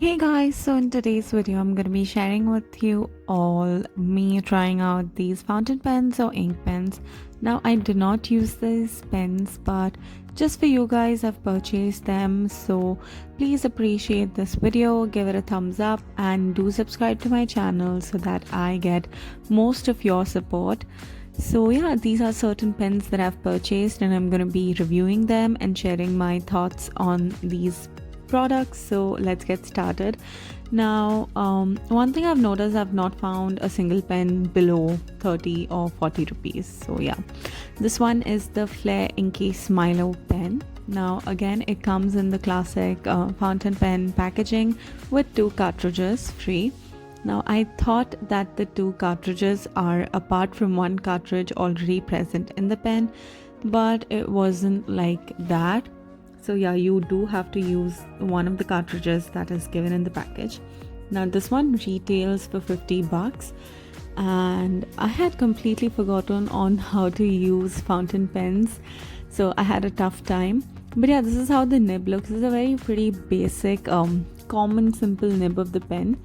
Hey guys, so in today's video, I'm going to be sharing with you all me trying out these fountain pens or ink pens. Now, I do not use these pens, but just for you guys, I've purchased them. So please appreciate this video, give it a thumbs up, and do subscribe to my channel so that I get most of your support. So yeah, these are certain pens that I've purchased, and I'm going to be reviewing them and sharing my thoughts on these products. So let's get started. Now, one thing I've noticed, I've not found a single pen below 30 or 40 rupees. So yeah, this one is the Flair Inky Smilo pen. Now again, it comes in the classic fountain pen packaging with two cartridges free. Now I thought that the two cartridges are apart from one cartridge already present in the pen, but it wasn't like that. So yeah, you do have to use one of the cartridges that is given in the package. Now this one retails for 50 bucks, and I had completely forgotten on how to use fountain pens, so I had a tough time. But yeah, this is how the nib looks. It's a very pretty basic common simple nib of the pen,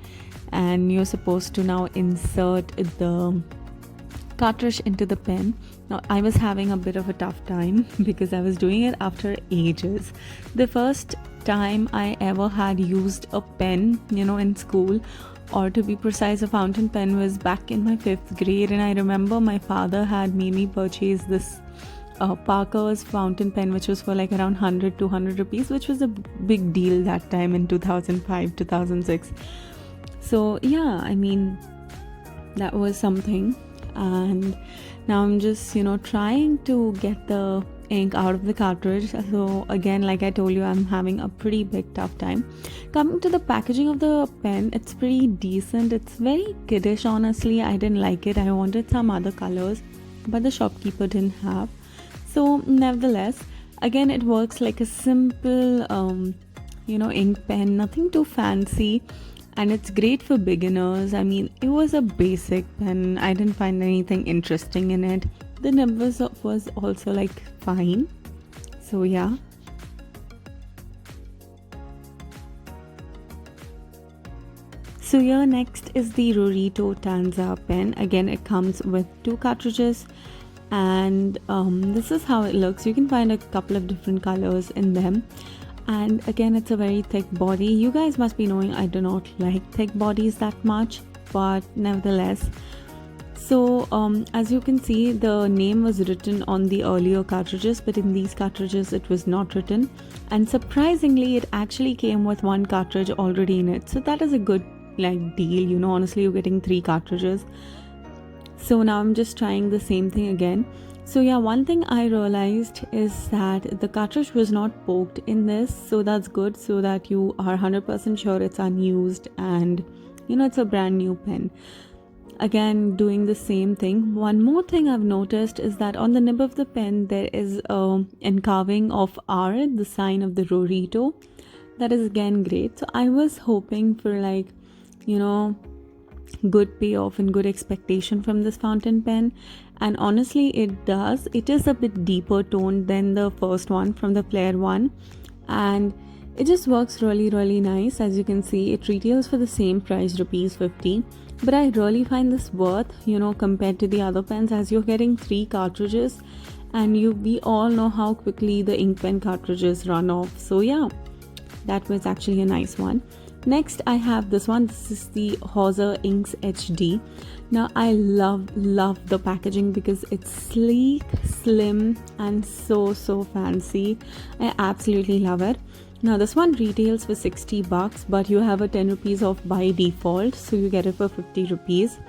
and you're supposed to now insert the cartridge into the pen. Now I was having a bit of a tough time because I was doing it after ages. The first time I ever had used a pen, in school, or to be precise, a fountain pen, was back in my 5th grade. And I remember my father had made me purchase this Parker's fountain pen, which was for like around 100-200 rupees, which was a big deal that time in 2005-2006. So yeah, I mean, that was something. And now I'm just trying to get the ink out of the cartridge. So again, like I told you, I'm having a pretty big tough time. Coming to the packaging of the pen, it's pretty decent. It's very kiddish, honestly. I didn't like it. I wanted some other colors, but the shopkeeper didn't have. So nevertheless, again, it works like a simple ink pen, nothing too fancy. And it's great for beginners. I mean, it was a basic pen. I didn't find anything interesting in it. The nib was also like fine. So yeah. So here next is the Rorito Tanza pen. Again, it comes with two cartridges, and this is how it looks. You can find a couple of different colors in them. And again, it's a very thick body. You guys must be knowing I do not like thick bodies that much, but nevertheless. So as you can see, the name was written on the earlier cartridges, but in these cartridges it was not written. And surprisingly, it actually came with one cartridge already in it. So that is a good deal, honestly. You're getting 3 cartridges. So now I'm just trying the same thing again. So yeah, one thing I realized is that the cartridge was not poked in this, so that's good, so that you are 100% sure it's unused and it's a brand new pen. Again, doing the same thing. One more thing I've noticed is that on the nib of the pen there is a carving of R, the sign of the Rorito. That is again great. So I was hoping for good payoff and good expectation from this fountain pen, and honestly it does. It is a bit deeper toned than the first one from the Flair one, and it just works really nice. As you can see, it retails for the same price, rupees 50, but I really find this worth compared to the other pens, as you're getting 3 cartridges, and we all know how quickly the ink pen cartridges run off. So yeah, that was actually a nice one. Next, I have this one. This is the Hawser Inks HD. Now, I love the packaging because it's sleek, slim, and so fancy. I absolutely love it. Now, this one retails for 60 bucks, but you have a 10 rupees off by default, so you get it for 50 rupees.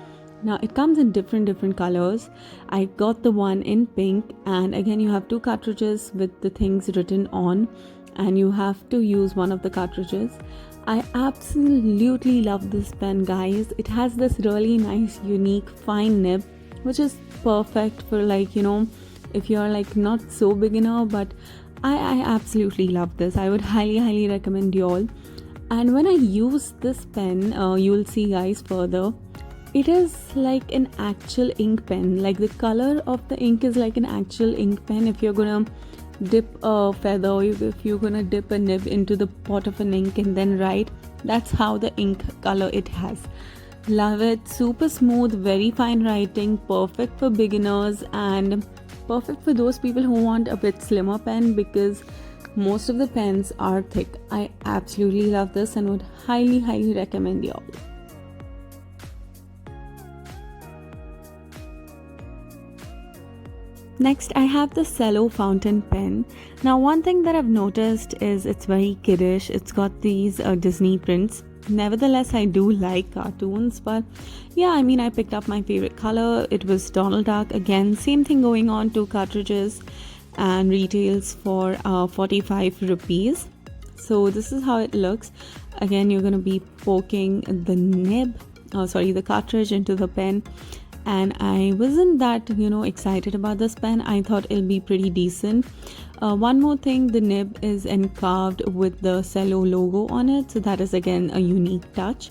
Now, it comes in different colors. I got the one in pink, and again, you have 2 cartridges with the things written on, and you have to use one of the cartridges. I absolutely love this pen, guys. It has this really nice, unique, fine nib, which is perfect for if you're not so beginner, but I absolutely love this. I would highly recommend you all. And when I use this pen, you'll see, guys, further, it is like an actual ink pen. Like the color of the ink is like an actual ink pen. If you're gonna dip a feather, if you're gonna dip a nib into the pot of an ink and then write, That's how the ink color it has. Love it. Super smooth, very fine writing, perfect for beginners and perfect for those people who want a bit slimmer pen because most of the pens are thick. I absolutely love this and would highly recommend y'all. Next, I have the Sello Fountain Pen. Now, one thing that I've noticed is it's very kiddish. It's got these Disney prints. Nevertheless, I do like cartoons, but yeah, I mean, I picked up my favorite color. It was Donald Duck. Again, same thing going on, 2 cartridges and retails for 45 rupees. So this is how it looks. Again, you're going to be poking the the cartridge into the pen, and I wasn't that excited about this pen. I thought it'll be pretty decent. One more thing, the nib is encarved with the Sello logo on it, so that is again a unique touch.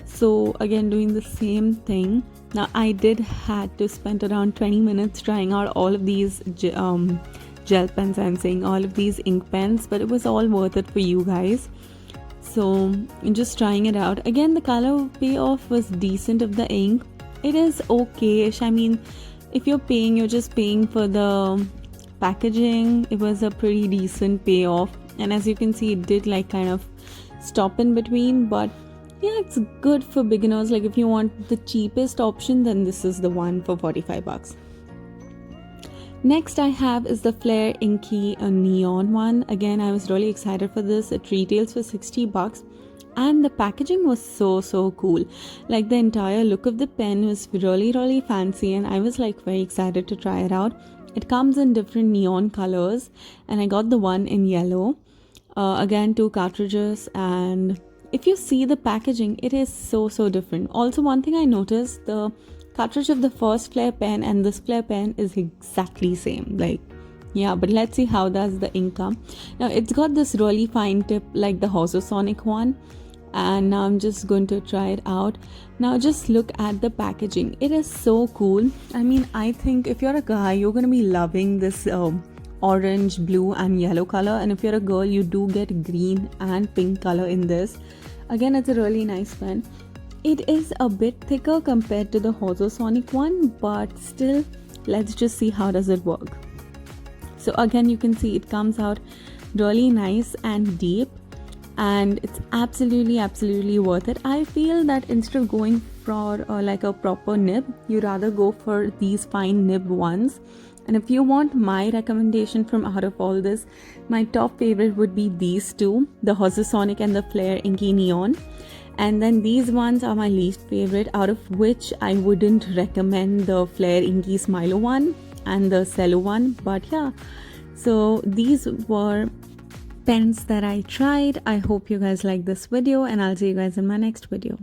So again, doing the same thing. Now I did had to spend around 20 minutes trying out all of these gel pens, I'm saying all of these ink pens, but it was all worth it for you guys. So just trying it out. Again, the color payoff was decent of the ink. It is okay-ish. I mean, if you're paying, you're just paying for the packaging. It was a pretty decent payoff, and as you can see, it did like kind of stop in between, but yeah, it's good for beginners. Like if you want the cheapest option, then this is the one for 45 bucks. Next I have is the Flare Inky neon one. Again, I was really excited for this. It retails for 60 bucks. And the packaging was so cool. Like the entire look of the pen was really fancy, and I was like very excited to try it out. It comes in different neon colors, and I got the one in yellow. Again, 2 cartridges, and if you see the packaging, it is so different. Also, one thing I noticed, the cartridge of the first Flare pen and this Flare pen is exactly same. Like, yeah, but let's see how does the ink come. Now it's got this really fine tip like the Hawser one, and now I'm just going to try it out. Now just look at the packaging. It is so cool. I mean, I think if you're a guy, you're gonna be loving this orange, blue and yellow color, and if you're a girl, you do get green and pink color in this. Again, it's a really nice pen. It is a bit thicker compared to the Hawser one, but still, let's just see how does it work. So again, you can see it comes out really nice and deep, and it's absolutely worth it. I feel that instead of going for like a proper nib, you rather go for these fine nib ones. And if you want my recommendation from out of all this, my top favorite would be these two, the Hawser and the Flare Inky Neon. And then these ones are my least favorite, out of which I wouldn't recommend the Flare Inky Smilo one and the Sello one. But yeah, so these were pens that I tried. I hope you guys like this video, and I'll see you guys in my next video.